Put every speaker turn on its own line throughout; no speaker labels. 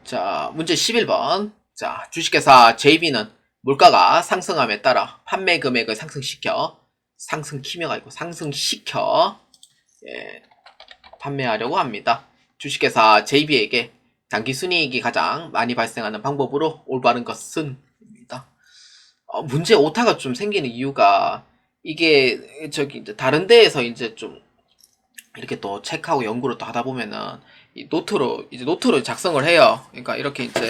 자, 문제 11번. 자, 주식회사 JB는 물가가 상승함에 따라 판매 금액을 상승시켜가 아니고 상승시켜, 예, 판매하려고 합니다. 주식회사 JB에게 당기순이익이 가장 많이 발생하는 방법으로 올바른 것은? 입니다. 문제 오타가 좀 생기는 이유가 이게 이제 다른 데에서 이제 좀 이렇게 또 체크하고 연구를 또 하다 보면은 이 노트로 작성을 해요. 그러니까 이렇게 이제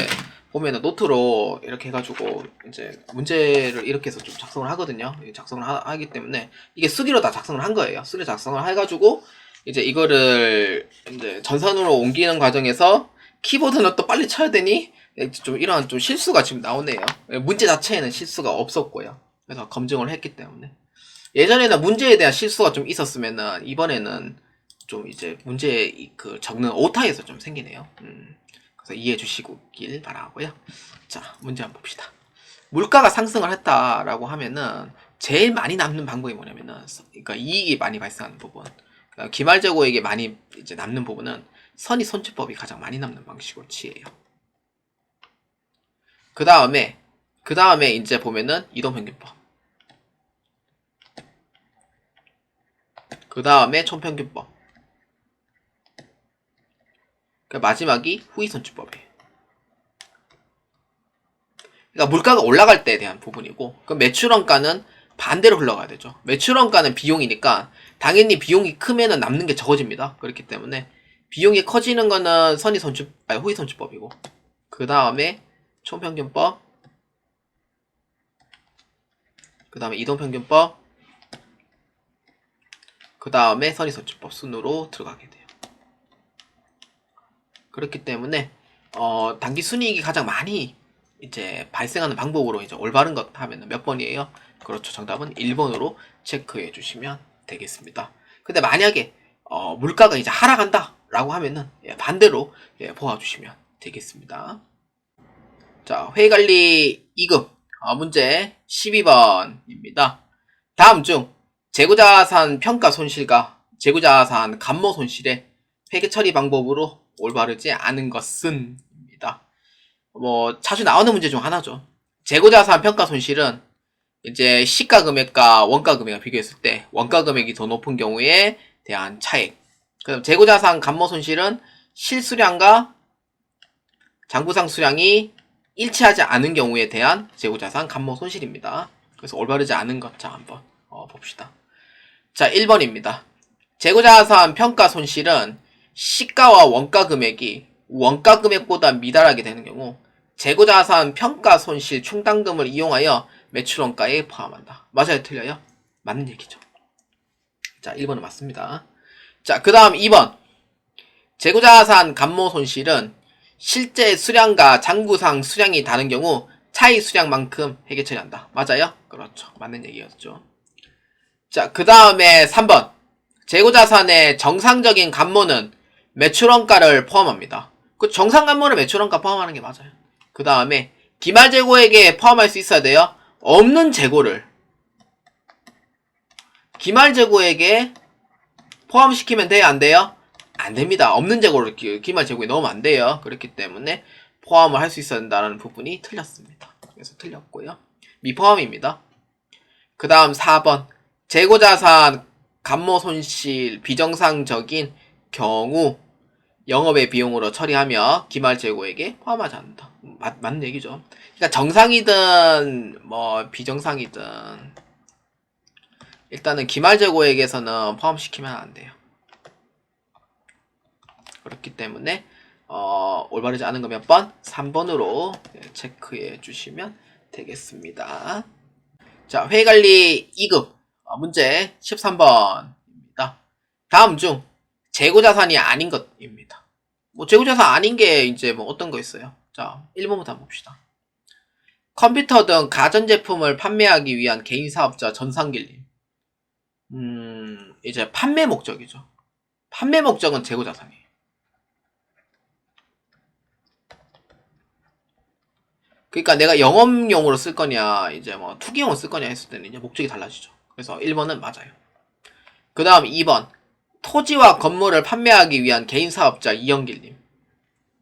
보면은 노트로 이렇게 해가지고 이제 문제를 이렇게 해서 좀 작성을 하거든요. 작성을 하기 때문에 이게 수기로 다 작성을 한 거예요. 수기로 작성을 해가지고 이제 이거를 이제 전산으로 옮기는 과정에서 키보드는 또 빨리 쳐야 되니 좀 이런 좀 실수가 지금 나오네요. 문제 자체에는 실수가 없었고요. 그래서 검증을 했기 때문에 예전에는 문제에 대한 실수가 좀 있었으면은 이번에는 좀 이제 문제 그 적는 오타에서 좀 생기네요. 그래서 이해해 주시길 바라고요. 자, 문제 한번 봅시다. 물가가 상승을 했다라고 하면은 제일 많이 남는 방법이 뭐냐면은, 그러니까 이익이 많이 발생하는 부분, 그러니까 기말재고에게 많이 이제 남는 부분은 선의손치법이 가장 많이 남는 방식으로 취해요. 그 다음에 이제 보면은 이동평균법, 그 다음에 총평균법, 그 마지막이 후이손치법이에요. 그러니까 물가가 올라갈 때에 대한 부분이고, 그 매출원가는 반대로 흘러가야 되죠. 매출원가는 비용이니까 당연히 비용이 크면은 남는 게 적어집니다. 그렇기 때문에 비용이 커지는 거는 후이손치법이고, 그 다음에 총평균법, 그 다음에 이동평균법, 그 다음에 선의손치법 순으로 들어가게 돼요. 그렇기 때문에 단기 순이익이 가장 많이 이제 발생하는 방법으로 이제 올바른 것 하면 몇 번이에요? 그렇죠. 정답은 1번으로 체크해 주시면 되겠습니다. 근데 만약에 물가가 이제 하락한다 라고 하면은 반대로 보아주시면 되겠습니다. 자, 회의관리 2급 문제 12번입니다. 다음 중 재고자산 평가 손실과 재고자산 감모 손실의 회계 처리 방법으로 올바르지 않은 것은? 입니다. 뭐 자주 나오는 문제 중 하나죠. 재고자산 평가 손실은 이제 시가 금액과 원가 금액을 비교했을 때 원가 금액이 더 높은 경우에 대한 차액. 그럼 재고자산 감모 손실은 실수량과 장부상 수량이 일치하지 않은 경우에 대한 재고자산 감모 손실입니다. 그래서 올바르지 않은 것, 자 한번 봅시다. 자, 1번입니다. 재고자산 평가 손실은 시가와 원가 금액이 원가 금액보다 미달하게 되는 경우 재고자산 평가 손실 충당금을 이용하여 매출원가에 포함한다. 맞아요? 틀려요? 맞는 얘기죠. 자, 1번은 맞습니다. 자, 그 다음 2번. 재고자산 감모 손실은 실제 수량과 장부상 수량이 다른 경우 차이 수량만큼 회계 처리한다. 맞아요? 그렇죠. 맞는 얘기였죠. 자, 그 다음에 3번. 재고자산의 정상적인 감모는 매출원가를 포함합니다. 그 정상감모는 매출원가 포함하는 게 맞아요. 그 다음에 기말재고에게 포함할 수 있어야 돼요. 없는 재고를 기말재고에게 포함시키면 돼요? 안 돼요? 안 됩니다. 없는 재고를 기말재고에 넣으면 안 돼요. 그렇기 때문에 포함을 할 수 있어야 된다는 부분이 틀렸습니다. 그래서 틀렸고요. 미포함입니다. 그 다음 4번. 재고자산 감모 손실 비정상적인 경우 영업의 비용으로 처리하며 기말재고에게 포함하지 않는다. 맞는 얘기죠. 그러니까 정상이든 뭐 비정상이든 일단은 기말재고액에서는 포함시키면 안 돼요. 그렇기 때문에 올바르지 않은 거 몇 번? 3번으로 체크해 주시면 되겠습니다. 자, 회의관리 2급 문제 13번입니다. 다음 중 재고자산이 아닌 것입니다. 뭐 재고자산 아닌 게 이제 뭐 어떤 거 있어요? 자, 1번부터 한번 봅시다. 컴퓨터 등 가전제품을 판매하기 위한 개인사업자 전산길림. 이제 판매 목적이죠. 판매 목적은 재고자산이에요. 그러니까 내가 영업용으로 쓸 거냐, 이제 뭐 투기용으로 쓸 거냐 했을 때는 이제 목적이 달라지죠. 그래서 1번은 맞아요. 그 다음 2번. 토지와 건물을 판매하기 위한 개인사업자 이영길님.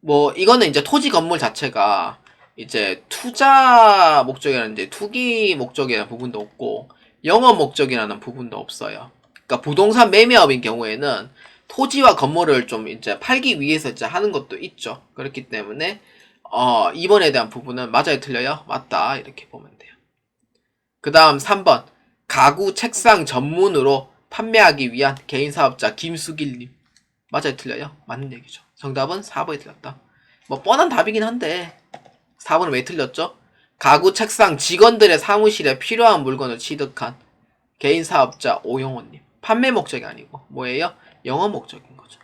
뭐 이거는 이제 토지 건물 자체가 이제 투자 목적이라는 이제 투기 목적이라는 부분도 없고 영업 목적이라는 부분도 없어요. 그러니까 부동산 매매업인 경우에는 토지와 건물을 좀 이제 팔기 위해서 이제 하는 것도 있죠. 그렇기 때문에 2번에 대한 부분은 맞아요, 틀려요? 맞다. 이렇게 보면 돼요. 그 다음 3번. 가구 책상 전문으로 판매하기 위한 개인 사업자 김수길님. 맞아요, 틀려요? 맞는 얘기죠. 정답은 4번이 틀렸다. 뭐 뻔한 답이긴 한데 4번은 왜 틀렸죠? 가구 책상 직원들의 사무실에 필요한 물건을 취득한 개인 사업자 오영호님. 판매 목적이 아니고 뭐예요? 영업 목적인 거죠.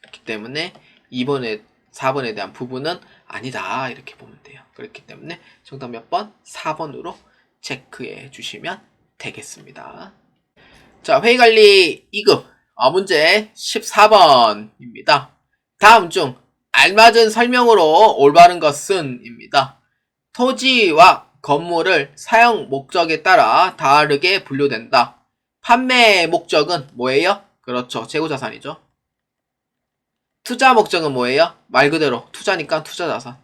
그렇기 때문에 2번에 4번에 대한 부분은 아니다 이렇게 보면 돼요. 그렇기 때문에 정답 몇 번? 4번으로 체크해 주시면 되겠습니다. 자, 회의관리 2급 문제 14번입니다. 다음 중 알맞은 설명으로 올바른 것은 입니다. 토지와 건물을 사용 목적에 따라 다르게 분류된다. 판매 목적은 뭐예요? 그렇죠. 재고자산이죠. 투자 목적은 뭐예요? 말 그대로 투자니까 투자자산.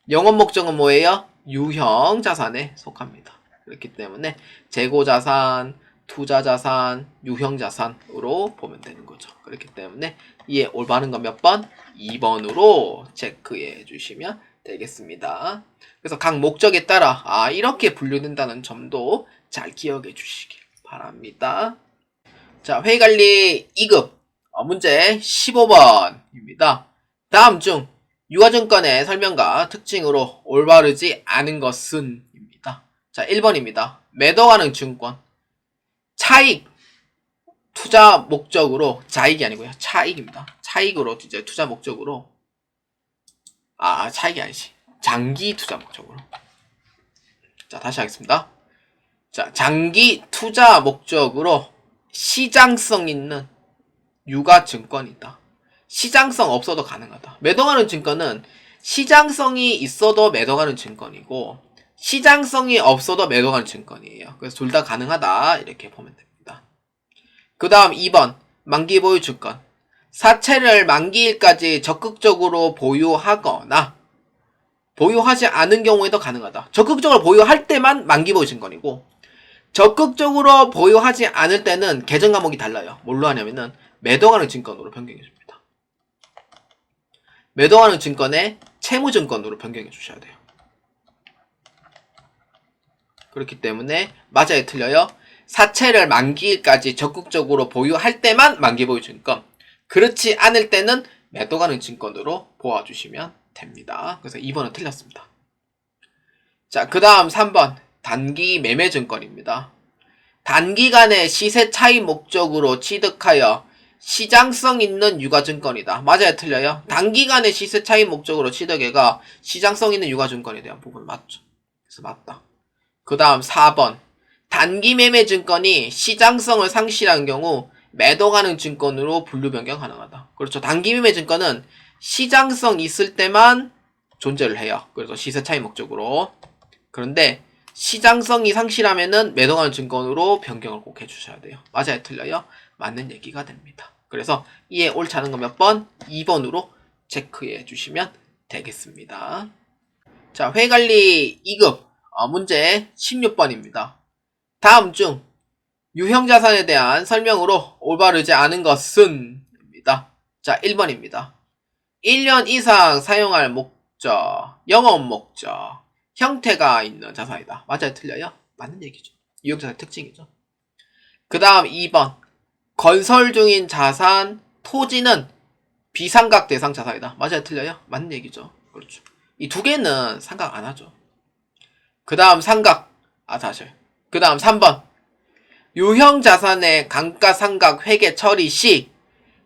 영업 목적은 뭐예요? 유형자산에 속합니다. 그렇기 때문에 재고자산, 투자자산, 유형자산으로 보면 되는 거죠. 그렇기 때문에 이에 올바른 건 몇 번? 2번으로 체크해 주시면 되겠습니다. 그래서 각 목적에 따라 이렇게 분류된다는 점도 잘 기억해 주시길 바랍니다. 자, 회의관리 2급 문제 15번입니다. 다음 중 유가증권의 설명과 특징으로 올바르지 않은 것은 입니다. 자, 1번입니다. 매도하는 증권 차익 투자 목적으로 자익이 아니고요. 차익입니다. 차익으로 이제 투자 목적으로 차익이 아니지. 장기 투자 목적으로. 자, 다시 하겠습니다. 자, 장기 투자 목적으로 시장성 있는 유가증권이다. 시장성 없어도 가능하다. 매도하는 증권은 시장성이 있어도 매도하는 증권이고 시장성이 없어도 매도하는 증권이에요. 그래서 둘 다 가능하다 이렇게 보면 됩니다. 그 다음 2번 만기보유 증권 사채를 만기일까지 적극적으로 보유하거나 보유하지 않은 경우에도 가능하다. 적극적으로 보유할 때만 만기보유 증권이고 적극적으로 보유하지 않을 때는 계정 과목이 달라요. 뭘로 하냐면은 매도하는 증권으로 변경해 줍니다. 매도하는 증권에 채무증권으로 변경해 주셔야 돼요. 그렇기 때문에 맞아요, 틀려요? 사채를 만기일까지 적극적으로 보유할 때만 만기보유 증권, 그렇지 않을 때는 매도하는 증권으로 보아주시면 됩니다. 그래서 2번은 틀렸습니다. 자, 그 다음 3번 단기 매매증권입니다. 단기간의 시세 차이 목적으로 취득하여 시장성 있는 유가증권이다. 맞아요, 틀려요? 단기간의 시세 차이 목적으로 취득해가 시장성 있는 유가증권에 대한 부분 맞죠? 그래서 맞다. 그 다음 4번 단기 매매 증권이 시장성을 상실한 경우 매도 가능 증권으로 분류 변경 가능하다. 그렇죠. 단기 매매 증권은 시장성 있을 때만 존재를 해요. 그래서 시세 차이 목적으로. 그런데 시장성이 상실하면은 매도 가능 증권으로 변경을 꼭 해주셔야 돼요. 맞아요, 틀려요? 맞는 얘기가 됩니다. 그래서 이에 옳지 않은 거 몇 번? 2번으로 체크해 주시면 되겠습니다. 자, 회관리 2급 문제 16번입니다. 다음 중 유형자산에 대한 설명으로 올바르지 않은 것은 입니다. 자, 1번입니다. 1년 이상 사용할 목적, 영업 목적, 형태가 있는 자산이다. 맞아요, 틀려요? 맞는 얘기죠. 유형자산의 특징이죠. 그 다음 2번 건설 중인 자산, 토지는 비상각 대상 자산이다. 맞아요, 틀려요? 맞는 얘기죠. 그렇죠. 이 두 개는 상각 안 하죠. 그 다음 상각, 그 다음 3번 유형자산의 감가상각 회계 처리 시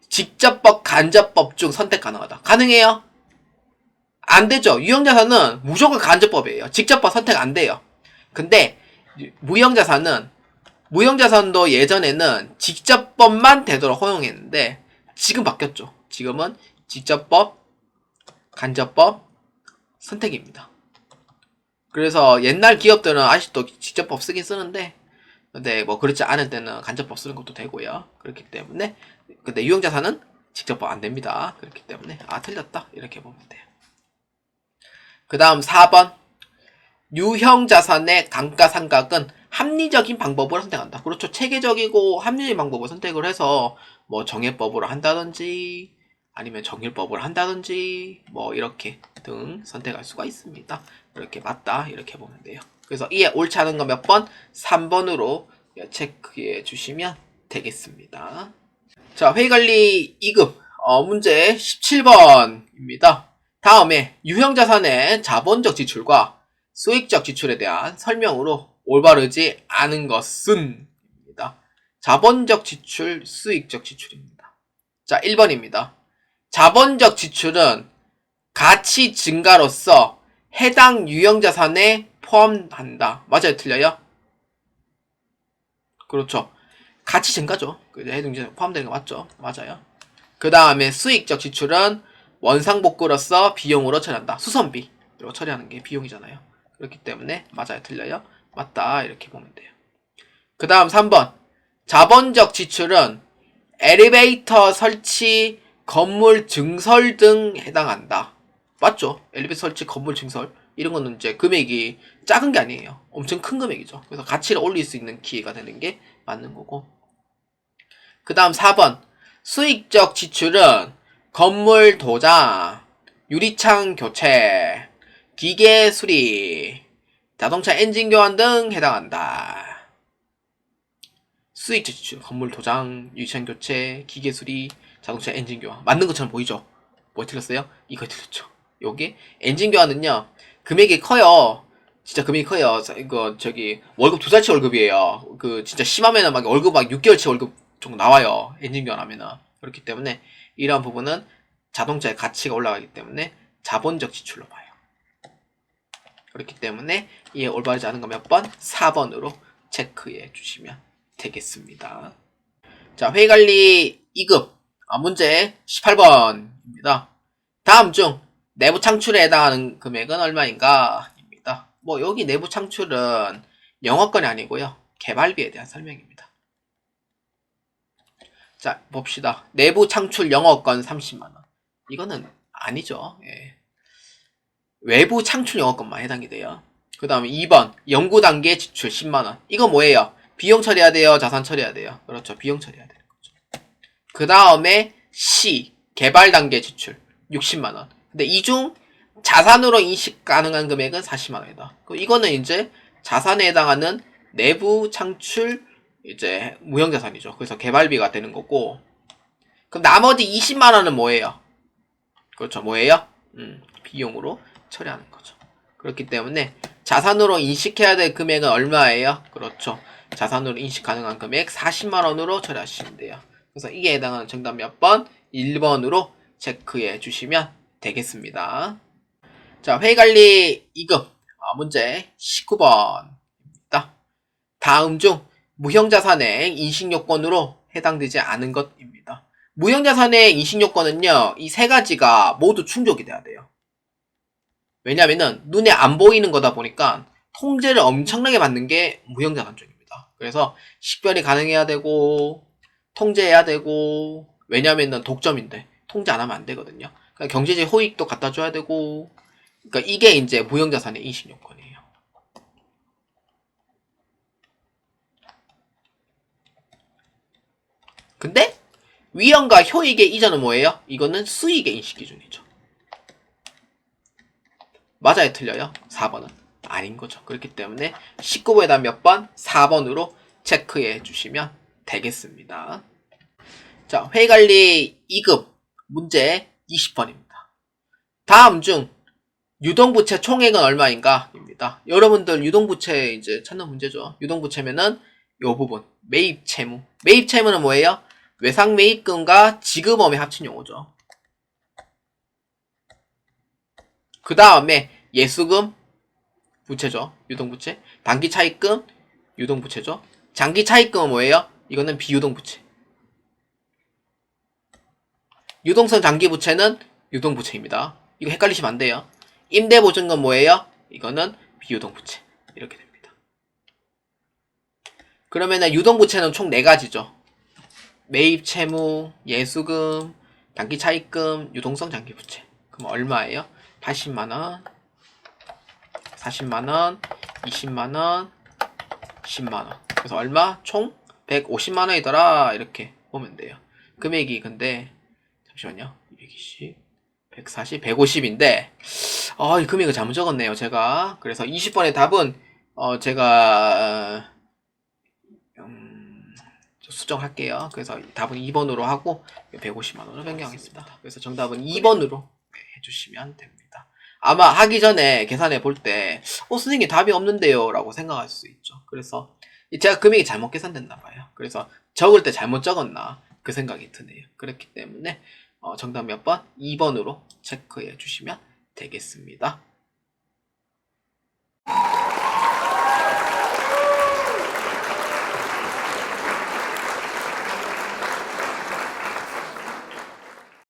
직접법, 간접법 중 선택 가능하다. 가능해요? 안 되죠. 유형자산은 무조건 간접법이에요. 직접법 선택 안 돼요. 근데 무형자산도 예전에는 직접법만 되도록 허용했는데 지금 바뀌었죠. 지금은 직접법, 간접법 선택입니다. 그래서 옛날 기업들은 아직도 직접법 쓰긴 쓰는데 근데 뭐 그렇지 않을 때는 간접법 쓰는 것도 되고요. 그렇기 때문에 근데 유형자산은 직접법 안 됩니다. 그렇기 때문에 틀렸다 이렇게 보면 돼요. 그 다음 4번 유형자산의 감가상각은 합리적인 방법으로 선택한다. 그렇죠. 체계적이고 합리적인 방법을 선택을 해서 뭐 정해법으로 한다든지 아니면 정일법으로 한다든지 뭐 이렇게 등 선택할 수가 있습니다. 이렇게 맞다 이렇게 보면 돼요. 그래서 이에 옳지 않은 거 몇 번? 3번으로 체크해 주시면 되겠습니다. 자, 회의관리 2급 문제 17번입니다. 다음에 유형자산의 자본적 지출과 수익적 지출에 대한 설명으로 올바르지 않은 것은 입니다. 자본적 지출, 수익적 지출입니다. 자, 1번입니다. 자본적 지출은 가치 증가로서 해당 유형자산에 포함한다. 맞아요? 틀려요? 그렇죠. 가치 증가죠. 해당 유형자산에 포함되는 거 맞죠? 맞아요. 그 다음에 수익적 지출은 원상복구로서 비용으로 처리한다. 수선비로 처리하는 게 비용이잖아요. 그렇기 때문에 맞아요? 틀려요? 맞다. 이렇게 보면 돼요. 그 다음 3번. 자본적 지출은 엘리베이터 설치, 건물 증설 등 해당한다. 맞죠? 엘리베이터 설치, 건물 증설. 이런 거는 이제 금액이 작은 게 아니에요. 엄청 큰 금액이죠. 그래서 가치를 올릴 수 있는 기회가 되는 게 맞는 거고. 그 다음 4번. 수익적 지출은 건물 도장, 유리창 교체, 기계 수리, 자동차 엔진 교환 등 해당한다. 수익적 지출, 건물 도장, 유리창 교체, 기계 수리, 자동차 엔진 교환. 맞는 것처럼 보이죠? 뭐 틀렸어요? 이거 틀렸죠. 여기 엔진 교환은요, 금액이 커요. 진짜 금액이 커요. 이거 월급 2달치 월급이에요. 진짜 심하면은 막 월급 막 6개월치 월급 정도 나와요. 엔진 교환하면은. 그렇기 때문에 이러한 부분은 자동차의 가치가 올라가기 때문에 자본적 지출로 봐요. 그렇기 때문에 이에 올바르지 않은 거 몇 번? 4번으로 체크해 주시면 되겠습니다. 자, 회의관리 2급 문제 18번입니다. 다음 중 내부 창출에 해당하는 금액은 얼마인가? 입니다. 뭐 여기 내부 창출은 영업건이 아니고요. 개발비에 대한 설명입니다. 자, 봅시다. 내부 창출 영업건 30만원. 이거는 아니죠. 예. 외부 창출 영업건만 해당이 돼요. 그 다음에 2번 연구 단계 지출 10만원. 이거 뭐예요? 비용 처리해야 돼요? 자산 처리해야 돼요? 그렇죠. 비용 처리해야 되는 거죠. 그 다음에 C 개발 단계 지출 60만원. 근데 이 중 자산으로 인식 가능한 금액은 40만원이다. 이거는 이제 자산에 해당하는 내부 창출 이제 무형자산이죠. 그래서 개발비가 되는 거고. 그럼 나머지 20만원은 뭐예요? 그렇죠. 뭐예요? 비용으로 처리하는 거죠. 그렇기 때문에 자산으로 인식해야 될 금액은 얼마예요? 그렇죠. 자산으로 인식 가능한 금액 40만원으로 처리하시면 돼요. 그래서 이게 해당하는 정답 몇 번? 1번으로 체크해 주시면 되겠습니다. 자, 회의관리 2급 문제 19번입니다. 다음 중 무형자산의 인식요건으로 해당되지 않은 것입니다. 무형자산의 인식요건은요, 이 세 가지가 모두 충족이 돼야 돼요. 왜냐면은 눈에 안 보이는 거다 보니까 통제를 엄청나게 받는 게 무형자산 쪽입니다. 그래서 식별이 가능해야 되고 통제해야 되고 왜냐면은 독점인데 통제 안 하면 안 되거든요. 그러니까 경제적 호익도 갖다 줘야 되고 그러니까 이게 이제 무형자산의 인식 요건이에요. 근데 위험과 효익의 이전은 뭐예요? 이거는 수익의 인식 기준이죠. 맞아요? 틀려요? 4번은 아닌 거죠. 그렇기 때문에 19번에다 몇 번? 4번으로 체크해 주시면 되겠습니다. 자, 회의관리 2급 문제 20번입니다. 다음 중 유동부채 총액은 얼마인가? 입니다. 여러분들 유동부채 이제 찾는 문제죠. 유동부채면은 요 부분 매입채무. 매입채무는 뭐예요? 외상매입금과 지급엄의 합친 용어죠. 그 다음에 예수금 부채죠. 유동부채. 단기차입금 유동부채죠. 장기차입금은 뭐예요? 이거는 비유동부채. 유동성 장기부채는 유동부채입니다. 이거 헷갈리시면 안 돼요. 임대보증금 뭐예요? 이거는 비유동부채. 이렇게 됩니다. 그러면은 유동부채는 총 4가지죠. 매입 채무, 예수금, 단기 차입금, 유동성 장기부채. 그럼 얼마예요? 80만원, 40만원, 20만원, 10만원. 그래서 얼마? 총 150만원이더라. 이렇게 보면 돼요. 금액이 근데 잠시만요. 220, 140, 150인데 이 금액을 잘못 적었네요. 제가. 그래서 20번의 답은 제가 수정할게요. 그래서 답은 2번으로 하고 150만원을 변경하겠습니다. 그래서 정답은 2번으로 해주시면 됩니다. 아마 하기 전에 계산해 볼 때 선생님 답이 없는데요 라고 생각할 수 있죠. 그래서 제가 금액이 잘못 계산됐나 봐요. 그래서 적을 때 잘못 적었나 그 생각이 드네요. 그렇기 때문에 정답 몇 번? 2번으로 체크해 주시면 되겠습니다.